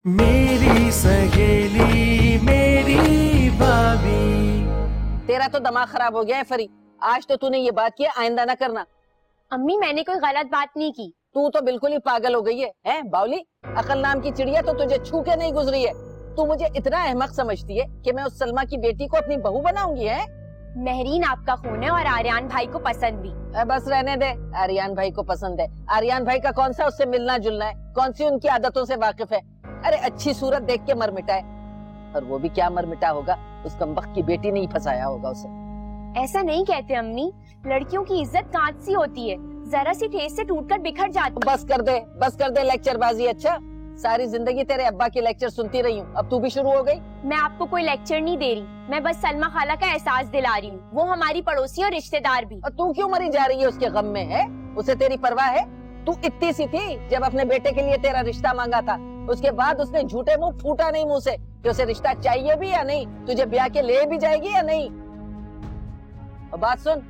मेरी सहेली मेरी भाभी। तेरा तो दिमाग खराब हो गया है फरी। आज तो तूने ये बात की, आइंदा ना करना। अम्मी मैंने कोई गलत बात नहीं की। तू तो बिल्कुल ही पागल हो गई है, हैं बावली? अकल नाम की चिड़िया तो तुझे छू के नहीं गुजरी है। तू मुझे इतना अहमक समझती है कि मैं उस सलमा की बेटी को अपनी बहू बनाऊंगी? है महरीन आपका खून है और आर्यन भाई को पसंद भी। बस रहने दे। आर्यन भाई को पसंद है? आर्यन भाई का कौन सा उससे मिलना जुलना है? कौन सी उनकी आदतों से वाकिफ है? अरे अच्छी सूरत देख के मर मिटा है। और वो भी क्या मर मिटा होगा, उस कमबख्त की बेटी ने ही फंसाया होगा उसे। ऐसा नहीं कहते अम्मी, लड़कियों की इज्जत कांच सी होती है, जरा सी ठेस से टूटकर बिखर जाती है। बस कर दे लेक्चरबाजी। अच्छा, सारी जिंदगी तेरे अब्बा के लेक्चर सुनती रही हूँ, अब तू भी शुरू हो गई। मैं आपको कोई लेक्चर नहीं दे रही, मैं बस सलमा खाला का एहसास दिला रही हूँ। वो हमारी पड़ोसी और रिश्तेदार भी। और तू क्यों मरी जा रही है उसके गम में? है उसे तेरी परवाह है? तू इतनी सी थी जब अपने बेटे के लिए तेरा रिश्ता मांगा था, उसके बाद उसने झूठे मुंह फूटा नहीं मुंह से कि उसे रिश्ता चाहिए भी या नहीं, तुझे ब्याह के ले भी जाएगी या नहीं। और बात सुन,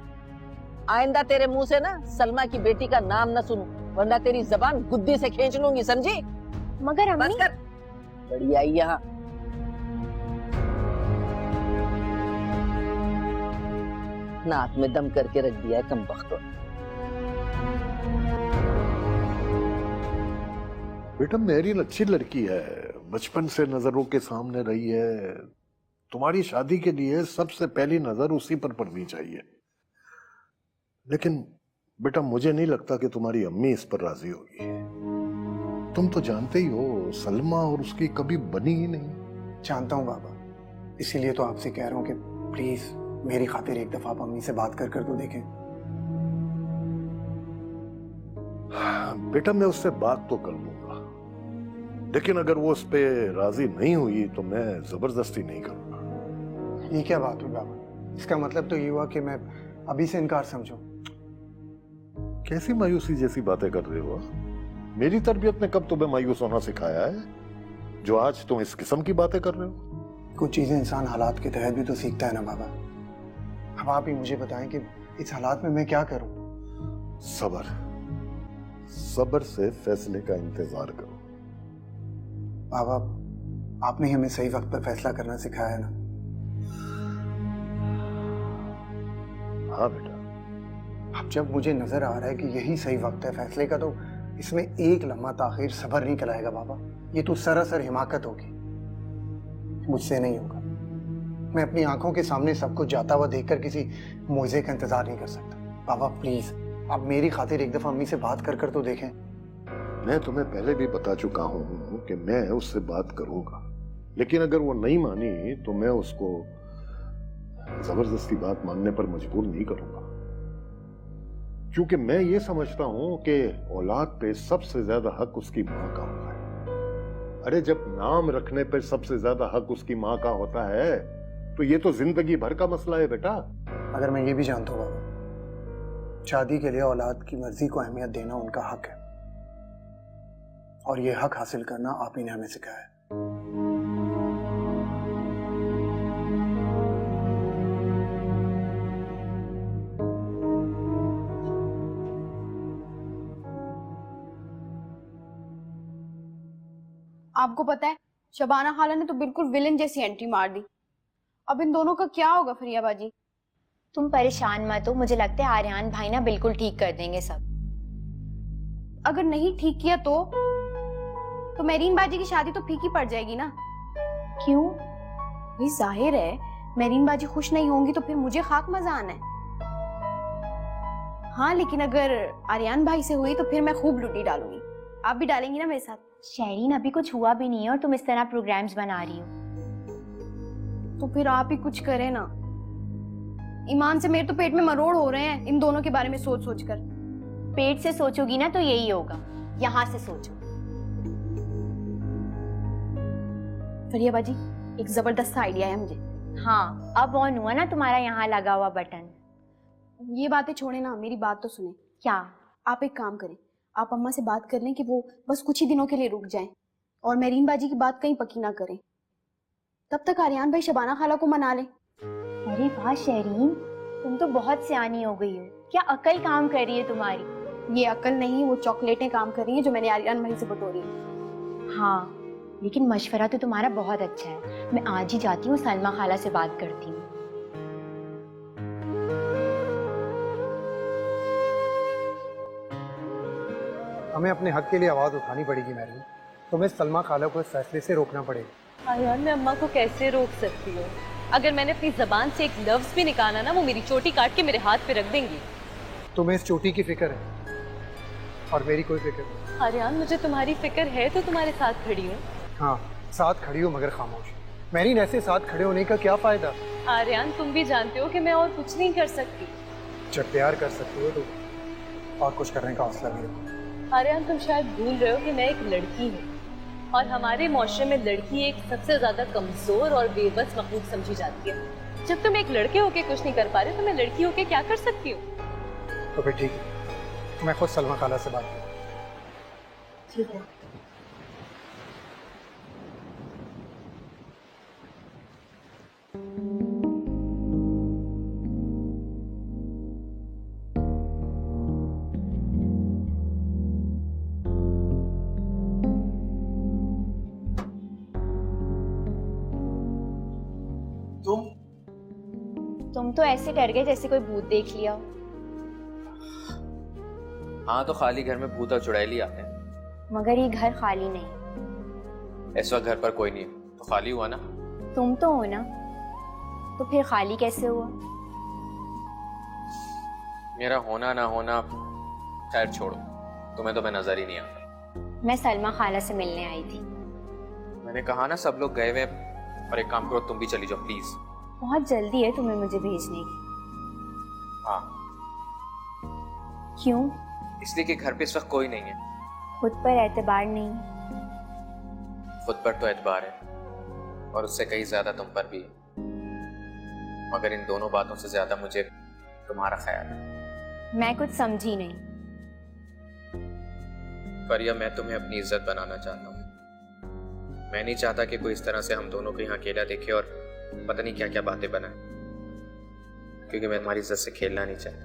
आइंदा तेरे मुंह से ना सलमा की बेटी का नाम न सुनूं, वरना तेरी जबान गुद्दी से खींच लूंगी, समझी? मगर बस अम्मी कर, बड़ी आई यहाँ। नाक में दम करके रख दिया है कमबख्त। बेटा मेरीन अच्छी लड़की है, बचपन से नजरों के सामने रही है। तुम्हारी शादी के लिए सबसे पहली नजर उसी पर पड़नी चाहिए। लेकिन बेटा मुझे नहीं लगता कि तुम्हारी अम्मी इस पर राजी होगी। तुम तो जानते ही हो सलमा और उसकी कभी बनी ही नहीं। जानता हूँ बाबा, इसीलिए तो आपसे कह रहा हूँ कि प्लीज मेरी खातिर एक दफा आप अम्मी से बात कर तो देखें। बेटा मैं उससे बात तो कर लूंगा, लेकिन अगर वो उस पे राजी नहीं हुई तो मैं जबरदस्ती नहीं करूंगा। ये क्या बात हुई बाबा? इसका मतलब तो ये हुआ कि मैं अभी से इनकार समझूं? कैसी मायूसी जैसी बातें कर रहे हो? मेरी तरबियत ने कब तुम्हें मायूस होना सिखाया है, जो आज तुम इस किस्म की बातें कर रहे हो? कुछ चीजें इंसान हालात के तहत भी तो सीखता है ना बाबा। अब आप ही मुझे बताएं कि इस हालात में मैं क्या करूं? सबर, सबर से फैसले का इंतजार करो। बाबा आपने हमें सही वक्त पर फैसला करना सिखाया है ना। हाँ बेटा। अब जब मुझे नजर आ रहा है कि यही सही वक्त है फैसले का, तो इसमें एक लम्हा ताखिर सबर नहीं कराएगा बाबा। ये तो सरासर हिमाकत होगी, मुझसे नहीं होगा। मैं अपनी आंखों के सामने सब कुछ जाता हुआ देखकर किसी मुआवजे का इंतजार नहीं कर सकता। बाबा प्लीज आप मेरी खातिर एक दफा अम्मी से बात कर तो देखें। मैं तुम्हें पहले भी बता चुका हूं कि मैं उससे बात करूंगा, लेकिन अगर वो नहीं मानी तो मैं उसको जबरदस्ती बात मानने पर मजबूर नहीं करूंगा, क्योंकि मैं ये समझता हूं कि औलाद पे सबसे ज्यादा हक उसकी मां का होता है। अरे जब नाम रखने पर सबसे ज्यादा हक उसकी मां का होता है तो ये तो जिंदगी भर का मसला है बेटा। अगर मैं ये भी जानता हूँ बाबा, शादी के लिए औलाद की मर्जी को अहमियत देना उनका हक है, और ये हक हासिल करना आप ही ने हमें सिखाया है। आपको पता है शबाना खाला ने तो बिल्कुल विलन जैसी एंट्री मार दी। अब इन दोनों का क्या होगा फरिया बाजी? तुम परेशान मत हो, मुझे लगता है आर्यन भाई ना बिल्कुल ठीक कर देंगे सब। अगर नहीं ठीक किया तो मेरीन बाजी की शादी तो फीकी पड़ जाएगी ना। क्यों? भाई जाहिर है मेरीन बाजी खुश नहीं होंगी तो फिर मुझे खाक मजा आना है। हाँ लेकिन अगर आर्यन भाई से हुई तो फिर मैं खूब लुटी डालूंगी। आप भी डालेंगी ना मेरे साथ? शहरीन अभी कुछ हुआ भी नहीं है और तुम इस तरह प्रोग्राम्स बना रही हो। तो फिर आप ही कुछ करें ना। ईमान से मेरे तो पेट में मरोड़ हो रहे हैं इन दोनों के बारे में सोच सोच कर। पेट से सोचोगी ना तो यही होगा, यहाँ से सोचो। फरिया बाजी एक जबरदस्त आइडिया है मुझे। हाँ अब ऑन हुआ ना तुम्हारा यहाँ लगा हुआ बटन। ये बातें छोड़े ना, मेरी बात तो सुने। क्या? आप एक काम करें, आप अम्मा से बात कर लें कि वो बस कुछ ही दिनों के लिए रुक जाएं और मेरीन बाजी की बात कहीं पक्की ना करें। तब तक आर्यन भाई शबाना खाला को मना लें। अरे वाह शहरीन, तुम तो बहुत सियानी हो गई हो। क्या अकल काम कर रही है तुम्हारी? ये अकल नहीं, वो चॉकलेटें काम कर रही हैं जो मैंने आर्यन भाई से बटोरी है। हाँ लेकिन मशवरा तो तुम्हारा बहुत अच्छा है। मैं आज ही जाती हूँ, सलमा खाला से बात करती हूँ। हमें अपने हक के लिए आवाज उठानी पड़ेगी मैरिन। तुम्हें सलमा खाला को इस फैसले से रोकना पड़ेगा। आर्यन, मैं अम्मा को कैसे रोक सकती हूँ? अगर मैंने अपनी जबान से एक लफ्ज भी निकाला ना, वो मेरी चोटी काट के मेरे हाथ पे रख देंगी। तुम्हें इस चोटी की फिक्र है और मेरी कोई फिक्र नहीं। आर्यन, मुझे तुम्हारी फिक्र है तो तुम्हारे साथ खड़ी हूँ। हाँ, साथ खड़ी हो मगर खामोश। मैरिन, ऐसे साथ खड़े होने का क्या फायदा? आर्यन, तुम भी जानते हो कि मैं और कुछ नहीं कर सकती। जब प्यार कर सकती हो तो और कुछ करने का हौसला नहीं रखो। आर्यन, तुम शायद भूल रहे हो कि मैं एक लड़की हूँ और हमारे माशरे में लड़की एक सबसे ज्यादा कमजोर और बेबस मखलूक समझी जाती है। जब तुम एक लड़के होके कुछ नहीं कर पा रहे तो मैं लड़की होके क्या कर सकती हूँ? तो फिर ठीक है, मैं खुद सलमा खाला से बात करूँ। ठीक है। तुम तो ऐसे डर गए जैसे कोई भूत देख लिया हो। हाँ, तो खाली घर में भूत और चुड़ैल आते हैं। मगर ये घर खाली नहीं। इस वक्त घर पर कोई नहीं है, तो खाली हुआ ना। तुम तो हो ना, तो फिर खाली कैसे हुआ? मेरा होना ना होना खैर छोड़ो, तुम्हें तो मैं नजर ही नहीं आता। मैं सलमा खाला से मिलने आई थी। मैंने कहा ना सब लोग गए हुए, और एक काम करो, तुम भी चली जाओ प्लीज। बहुत जल्दी है तुम्हें मुझे भेजने की। हाँ, क्यों? इसलिए कि घर पे इस वक्त कोई नहीं है। खुद पर एतबार नहीं? खुद पर तो एतबार है, और उससे कहीं ज्यादा तुम पर भी है। मगर इन दोनों बातों से ज्यादा मुझे तुम्हारा ख्याल है। मैं कुछ समझी नहीं। परिया, मैं तुम्हें अपनी इज्जत बनाना चाहता हूँ। मैं नहीं चाहता कि कोई इस तरह से हम दोनों को यहाँ अकेला देखे और पता नहीं क्या क्या बातें बनाए, क्योंकि मैं तुम्हारी इज्जत से खेलना नहीं चाहता।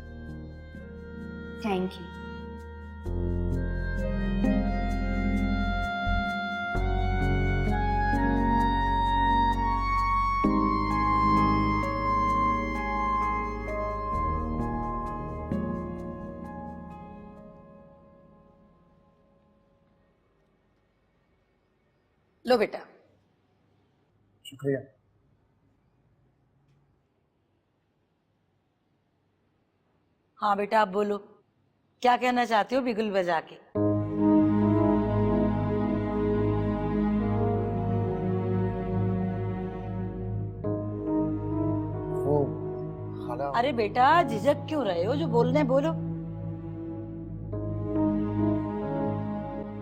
Thank you. लो बेटा। शुक्रिया। हाँ बेटा, आप बोलो, क्या कहना चाहते हो बिगुल बजा के? वो खाला। अरे बेटा, झिझक क्यों रहे हो? जो बोलना है बोलो।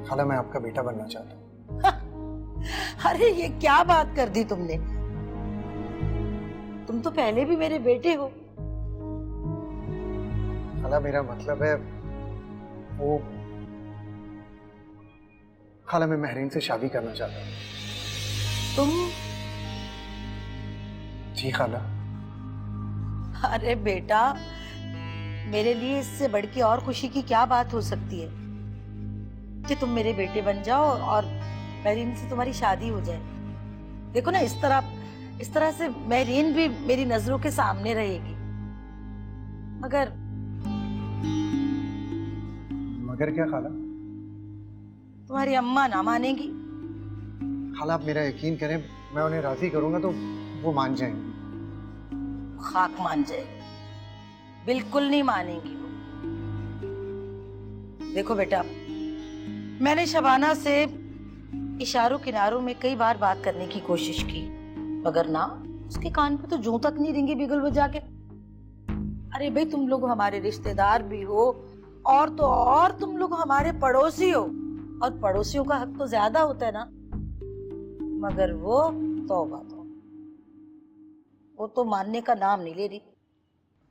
खाला, मैं आपका बेटा बनना चाहता हूँ। अरे ये क्या बात कर दी तुमने? तुम तो पहले भी मेरे बेटे हो। खाला, मेरा मतलब है वो खाला, मैं महरीन से शादी करना चाहता हूँ। तुम? जी खाला। अरे बेटा, मेरे लिए इससे बढ़ के और खुशी की क्या बात हो सकती है कि तुम मेरे बेटे बन जाओ और महरीन से तुम्हारी शादी हो जाए। देखो ना, इस तरह से महरीन भी मेरी नजरों के सामने रहेगी। मगर क्या खाला? तुम्हारी अम्मा ना मानेगी। खाला, आप मेरा यकीन करें, मैं उन्हें राजी करूंगा तो वो मान जाएंगी। खाक मान जाएगी? बिल्कुल नहीं मानेगी वो। देखो बेटा, मैंने शबाना से इशारों किनारों में कई बार बात करने की कोशिश की, मगर ना, उसके कान पे तो जूं तक नहीं रेंगे बिगुल बजा के। अरे भाई, तुम लोग हमारे रिश्तेदार भी हो, और तो और तुम लोग हमारे पड़ोसी हो, और पड़ोसियों का हक तो ज्यादा होता है ना। मगर वो तौबा तो, वो तो मानने का नाम नहीं ले रही।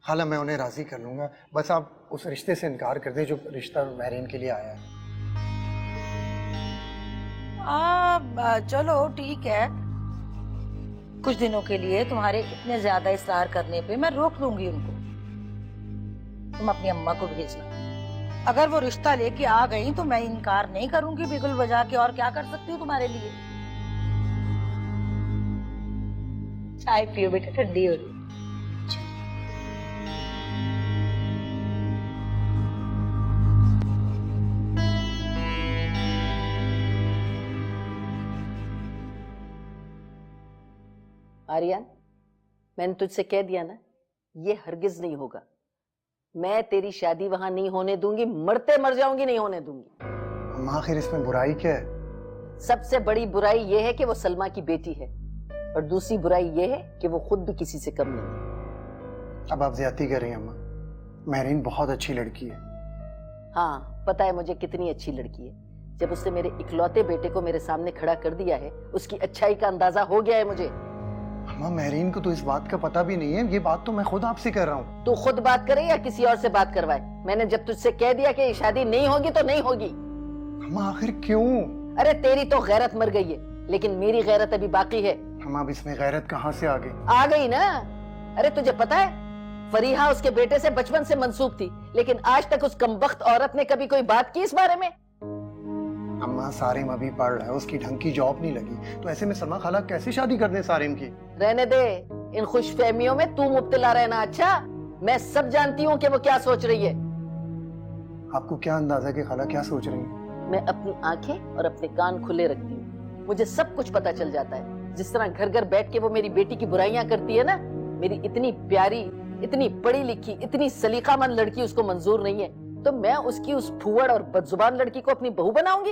खाला, मैं उन्हें राजी कर लूंगा, बस आप उस रिश्ते से इनकार कर दें जो रिश्ता महरीन के लिए आया है। चलो ठीक है, कुछ दिनों के लिए तुम्हारे इतने ज्यादा इसरार करने पे मैं रोक दूंगी उनको। तुम अपनी अम्मा को भेजना। अगर वो रिश्ता लेके आ गई तो मैं इनकार नहीं करूंगी बिगुल बजा के। और क्या कर सकती हूँ तुम्हारे लिए? चाय पियो बेटा, ठंडी हो रही। आर्यन, मैंने तुझसे कह दिया ना, ये हरगिज नहीं होगा। मैं तेरी शादी वहां नहीं होने दूंगी, मरते मर जाऊंगी नहीं होने दूंगी। अम्मा आखिर इसमें बुराई क्या है? सबसे बड़ी बुराई ये है कि वो सलमा की बेटी है, और दूसरी बुराई ये है कि वो खुद भी किसी से कम नहीं है। अब आप ज्यादती कर रही हैं अम्मा। महरीन बहुत अच्छी लड़की है। हाँ, पता है मुझे कितनी अच्छी लड़की है। जब उसने मेरे इकलौते बेटे को मेरे सामने खड़ा कर दिया है, उसकी अच्छाई का अंदाजा हो गया है मुझे। अम्मा महरीन को तो इस बात का पता भी नहीं है। ये बात तो मैं खुद आपसे कर रहा हूँ। तू खुद बात करे या किसी और से बात करवाए, मैंने जब तुझसे कह दिया कि ये शादी नहीं होगी तो नहीं होगी। अम्मा आखिर क्यों? अरे तेरी तो गैरत मर गई है, लेकिन मेरी गैरत अभी बाकी है। अम्मा अब इसमें गैरत कहाँ से आ गई? आ गई ना। अरे तुझे पता है, फरीहा उसके बेटे से बचपन से मंसूब थी, लेकिन आज तक उस कमबख्त औरत ने कभी कोई बात की इस बारे में। अम्मा सारिम अभी पढ़ रहा है, उसकी ढंग की जॉब नहीं लगी, तो ऐसे में सलमा खाला कैसे शादी कर दे सारिम की? रहने दे, इन खुशफहमियों में तू मुब्तला रहना। अच्छा, मैं सब जानती हूँ कि वो क्या सोच रही है। आपको क्या अंदाजा कि खाला क्या सोच रही है? मैं अपनी आंखें और अपने कान खुले रखती हूँ, मुझे सब कुछ पता चल जाता है। जिस तरह घर घर बैठ के वो मेरी बेटी की बुराइयां करती है ना, मेरी इतनी प्यारी, इतनी पढ़ी लिखी, इतनी सलीकामंद लड़की उसको मंजूर नहीं है, तो मैं उसकी उस फूहड़ और बदजुबान लड़की को अपनी बहू बनाऊंगी?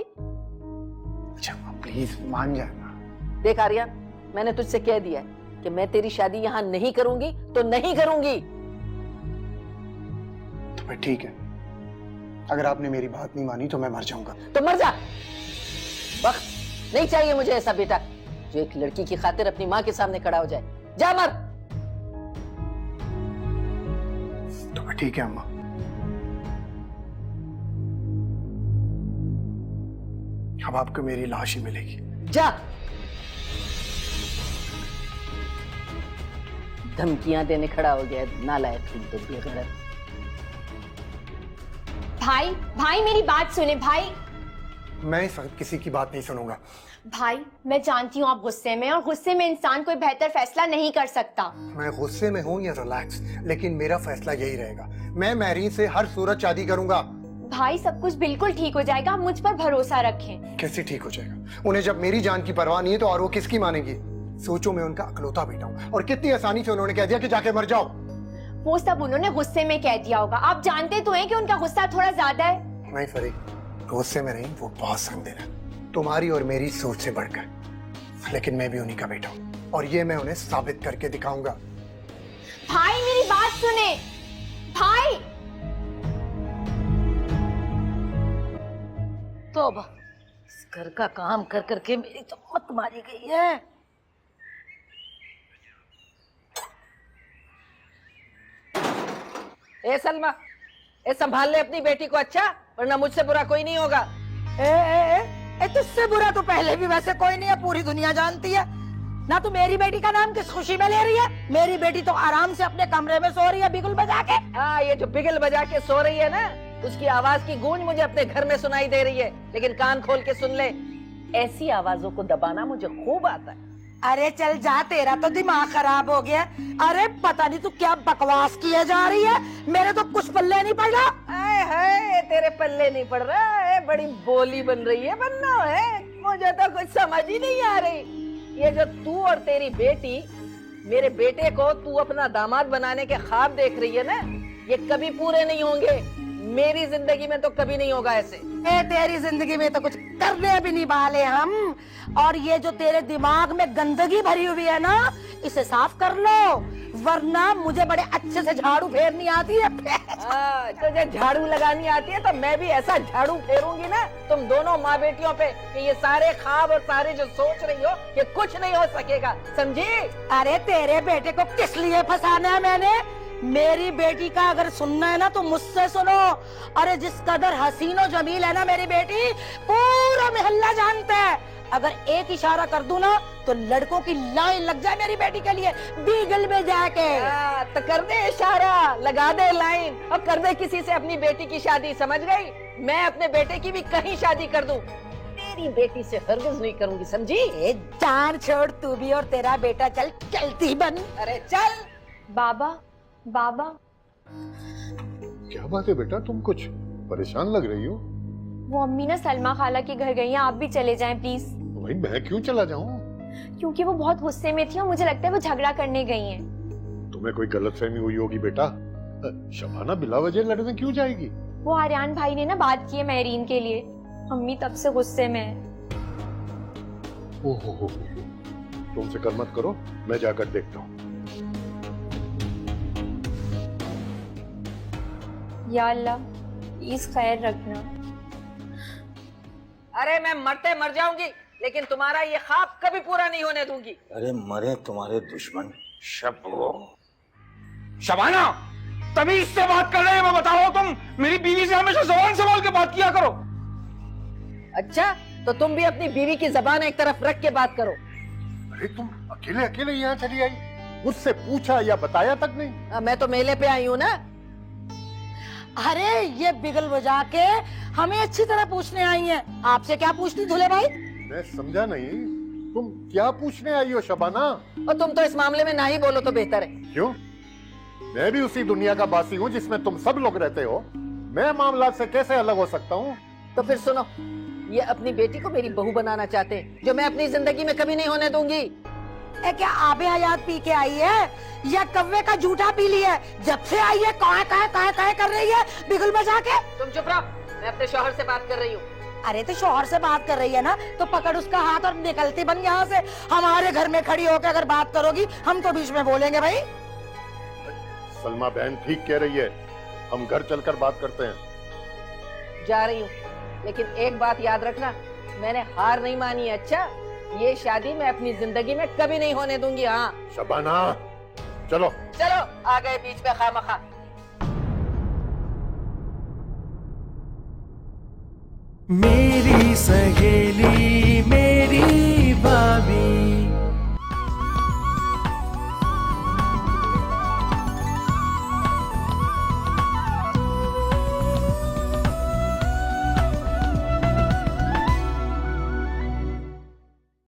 अच्छा प्लीज मान जाना। देख आर्यन, मैंने तुझसे कह दिया है कि मैं तेरी शादी यहाँ नहीं करूंगी तो नहीं करूंगी। तो फिर ठीक है, अगर आपने मेरी बात नहीं मानी तो मैं मर जाऊंगा। तो मर जा। वक्त नहीं चाहिए मुझे ऐसा बेटा जो एक लड़की की खातिर अपनी माँ के सामने खड़ा हो जाए। जा मर। तो फिर ठीक है अम्मा। अब आपको मेरी लाश ही मिलेगी। जा। धमकियां देने खड़ा हो गया, नालायक तुम तो, बेगैरत। भाई भाई मेरी बात सुने भाई। मैं इस वक्त किसी की बात नहीं सुनूंगा। भाई मैं जानती हूँ आप गुस्से में, और गुस्से में इंसान कोई बेहतर फैसला नहीं कर सकता। मैं गुस्से में हूँ या रिलैक्स, लेकिन मेरा फैसला यही रहेगा। मैं महरीन से हर सूरत शादी करूंगा। भाई सब कुछ बिल्कुल ठीक हो जाएगा, आप मुझ पर भरोसा रखें। कैसे ठीक हो जाएगा? उन्हें जब मेरी जान की परवाह नहीं है तो और वो किसकी मानेगी? सोचो, मैं उनका अकलौता बेटा हूँ और कितनी आसानी से उन्होंने कह दिया कि जाके मर जाओ। वो सब उन्होंने गुस्से में कह दिया होगा, आप जानते तो हैं कि उनका गुस्सा थोड़ा ज्यादा है। नहीं फरी, गुस्से में नहीं, वो बहुत संदेह है तुम्हारी और मेरी सोच से बढ़कर। लेकिन मैं भी उन्हीं का बेटा हूँ और ये मैं उन्हें साबित करके दिखाऊंगा। भाई मेरी बात सुने भाई। तो इस घर का काम कर करके मेरी तो मत मारी गई है। ए सलमा, ए संभाल ले अपनी बेटी को, अच्छा, वरना मुझसे बुरा कोई नहीं होगा। ए तुझसे बुरा तो पहले भी वैसे कोई नहीं है, पूरी दुनिया जानती है ना। तू मेरी बेटी का नाम किस खुशी में ले रही है? मेरी बेटी तो आराम से अपने कमरे में सो रही है बिगुल बजा के। हाँ, ये जो बिगल बजा के सो रही है ना, उसकी आवाज की गूंज मुझे अपने घर में सुनाई दे रही है, लेकिन कान खोल के सुन ले, ऐसी आवाजों को दबाना मुझे खूब आता है। अरे चल जा, तेरा तो दिमाग खराब हो गया। अरे पता नहीं तू क्या बकवास किए जा रही है, मेरे तो कुछ पल्ले नहीं पड़ रहा। आए हाय, तेरे पल्ले नहीं पड़ रहा है, बड़ी बोली बन रही है, बनना है। मुझे तो कुछ समझ ही नहीं आ रही। ये जो तू और तेरी बेटी मेरे बेटे को तू अपना दामाद बनाने के ख्वाब देख रही है ना, ये कभी पूरे नहीं होंगे। मेरी जिंदगी में तो कभी नहीं होगा ऐसे। तेरी जिंदगी में तो कुछ करने भी नहीं वाले हम। और ये जो तेरे दिमाग में गंदगी भरी हुई है ना, इसे साफ कर लो, वरना मुझे बड़े अच्छे से झाड़ू फेरनी आती है। तुझे झाड़ू लगानी आती है तो मैं भी ऐसा झाड़ू फेरूंगी ना तुम दोनों माँ बेटियों पे कि ये सारे ख्वाब और सारे जो सोच रही हो ये कुछ नहीं हो सकेगा, समझी? अरे तेरे बेटे को किस लिए फंसाना है मैंने? मेरी बेटी का अगर सुनना है ना तो मुझसे सुनो। अरे जिस कदर हसीन और जमील है ना मेरी बेटी, पूरा मोहल्ला जानता है। अगर एक इशारा कर दूं ना तो लड़कों की लाइन लग जाए मेरी बेटी के लिए बीगल में जाके। तो कर दे इशारा, लगा दे लाइन और कर दे किसी से अपनी बेटी की शादी, समझ गई? मैं अपने बेटे की भी कहीं शादी कर दूं। तेरी बेटी से हरगिज नहीं करूंगी, समझी? जान छोड़, तू भी और तेरा बेटा चल चलती बन। अरे चल। बाबा, बाबा, क्या बात है बेटा, तुम कुछ परेशान लग रही हो? वो अम्मी ना सलमा खाला के घर गई हैं, आप भी चले जाएं प्लीज। भाई मैं क्यों चला जाऊं? क्योंकि वो बहुत गुस्से में थी और मुझे लगता है वो झगड़ा करने गई हैं। तुम्हें कोई गलतफहमी हुई होगी बेटा। शबाना बिला वजह लड़ने क्यों जाएगी? वो आर्यन भाई ने ना बात की है मेरीन के लिए, अम्मी तब से गुस्से में है। ओहो, तुम फिक्र मत करो, मैं जाकर देखता हूँ। या अल्लाह, प्लीज खैर रखना। अरे मैं मरते मर जाऊंगी, लेकिन तुम्हारा ये ख्वाब कभी पूरा नहीं होने दूंगी। अरे मरे तुम्हारे दुश्मन। शबाना, तमीज से बात कर रहे हैं, मैं बता रहा हूँ, तुम मेरी बीवी से हमेशा जबान संभाल के बात किया करो। अच्छा, तो तुम भी अपनी बीवी की जबान एक तरफ रख के बात करो। अरे तुम अकेले अकेले यहाँ चली आई, मुझसे पूछा या बताया तक नहीं? मैं तो मेले पे आई हूँ ना। अरे ये बिगल बजा के हमें अच्छी तरह पूछने आई हैं। आपसे क्या पूछती धुले भाई? मैं समझा नहीं, तुम क्या पूछने आई हो शबाना? और तुम तो इस मामले में ना ही बोलो तो बेहतर है। क्यों? मैं भी उसी दुनिया का बासी हूँ जिसमें तुम सब लोग रहते हो। मैं मामला से कैसे अलग हो सकता हूँ? तो फिर सुनो, ये अपनी बेटी को मेरी बहू बनाना चाहते हैं, जो मैं अपनी जिंदगी में कभी नहीं होने दूंगी। क्या आबे हयात पी के आई है या कव्वे का जूठा पी लिया है? जब से आई है कहे कर रही है बिगुल बजा के। तुम चुप रहो, मैं अपने शौहर से बात कर रही हूँ। अरे तो शौहर से बात कर रही है ना, तो पकड़ उसका हाथ और निकलती बन यहाँ से। हमारे घर में खड़ी होकर अगर बात करोगी, हम तो बीच में बोलेंगे भाई। सलमा बहन ठीक कह रही है, हम घर चलकर बात करते हैं। जा रही हूँ, लेकिन एक बात याद रखना, मैंने हार नहीं मानी है। अच्छा, ये शादी मैं अपनी जिंदगी में कभी नहीं होने दूंगी। हाँ शबाना, चलो चलो, आ गए बीच में खामखा। मेरी सहेली